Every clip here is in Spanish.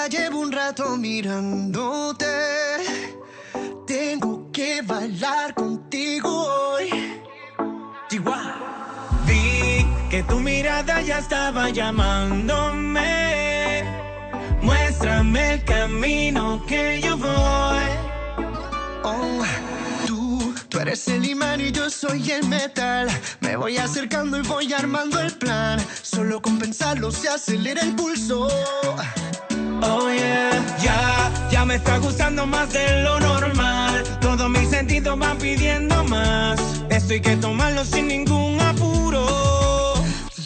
Ya llevo un rato mirándote. Tengo que bailar contigo hoy. Chihuahua. Vi que tu mirada ya estaba llamándome. Muéstrame el camino que yo voy. Oh, tú eres el imán y yo soy el metal. Me voy acercando y voy armando el plan. Solo con pensarlo se acelera el pulso. Oh yeah, ya me está gustando más de lo normal. Todos mis sentidos van pidiendo más. Esto hay que tomarlo sin ningún apuro.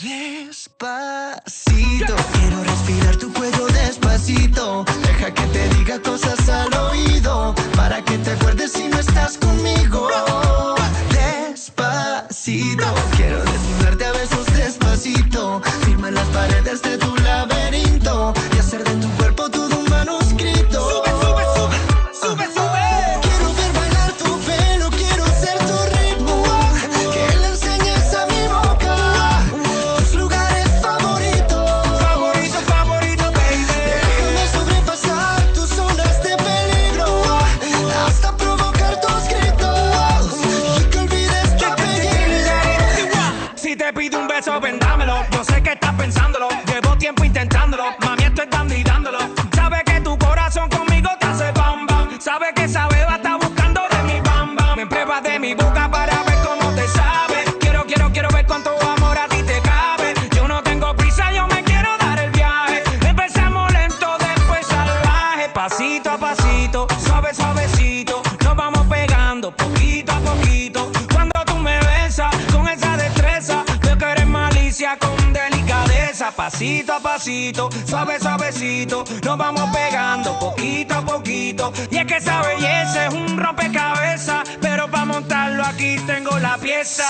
Despacito, quiero respirar tu cuello despacito. Deja que te diga cosas al oído, para que te acuerdes si no estás conmigo. Despacito, quiero desnudarte a besos despacito. Firma en las paredes de tu laberinto y hacer de tu cuerpo todo un manuscrito. Sube, sube, sube, sube, sube. Quiero ver bailar tu pelo, quiero ser tu ritmo. Que le enseñes a mi boca tus lugares favoritos. Favorito, favorito, baby. Déjame sobrepasar tus zonas de peligro, hasta provocar tus gritos y que olvides tu apellido. Si te pido un beso, vendámelo. Yo sé que estás pensándolo. Llevo tiempo intentándolo. Mami, esto es dando y dándolo. Sabe que tu corazón conmigo te hace bam bam. Sabe que esa beba está buscando de mi bam bam. Me pruebas de mi boca para ver cómo te sabe. Quiero ver cuánto amor a ti te cabe. Yo no tengo prisa, yo me quiero dar el viaje. Empezamos lento, después salvaje. Pasito a pasito, suave, suavecito. Nos vamos pegando poquito a poquito. Cuando tú me besas con esa destreza, veo que eres malicia con delicadeza. Pasito a pasito, suave, suavecito. Nos vamos pegando poquito a poquito. Y es que esa belleza es un rompecabezas, pero para montarlo aquí tengo la pieza.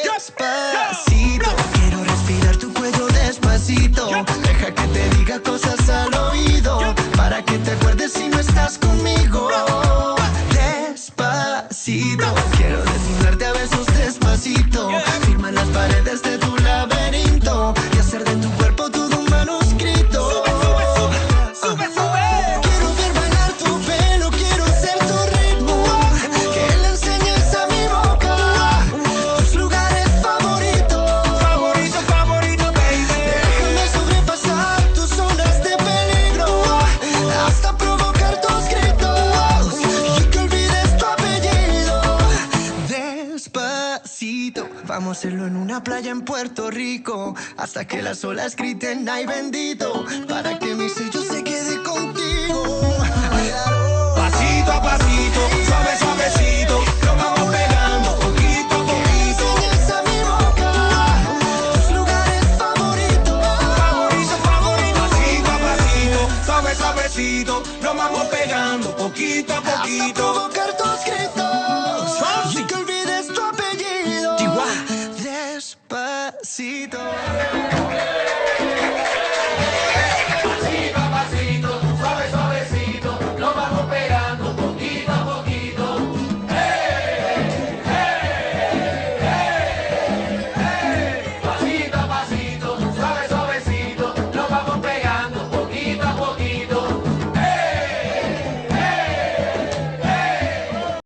Despacito, quiero respirar tu cuello despacito. Deja que te diga cosas al oído, para que te acuerdes si no estás conmigo. Despacito, quiero desnudarte a besos despacito. Firma en las paredes de tu laberinto y hacer de tu cuerpo todo un manuscrito. Sube, sube. Quiero ver bailar tu pelo, quiero ser tu ritmo. Que le enseñes a mi boca tus lugares favoritos. Favorito, favorito, baby. Déjame sobrepasar tus zonas de peligro, hasta provocar tus gritos y que olvides tu apellido. Despacito, vamos a hacerlo en una playa en Puerto Rico, hasta que las olas griten ay bendito, para que mi sello se quede contigo. Pasito a pasito, suave, suavecito. Nos vamos pegando poquito a poquito. Enseñas a mi boca tus lugares favoritos. Favorito, favorito. Pasito a pasito, suave, suavecito. Nos vamos pegando poquito a Hasta poquito. provocar tus gritos y que olvides tu apellido. Despacito.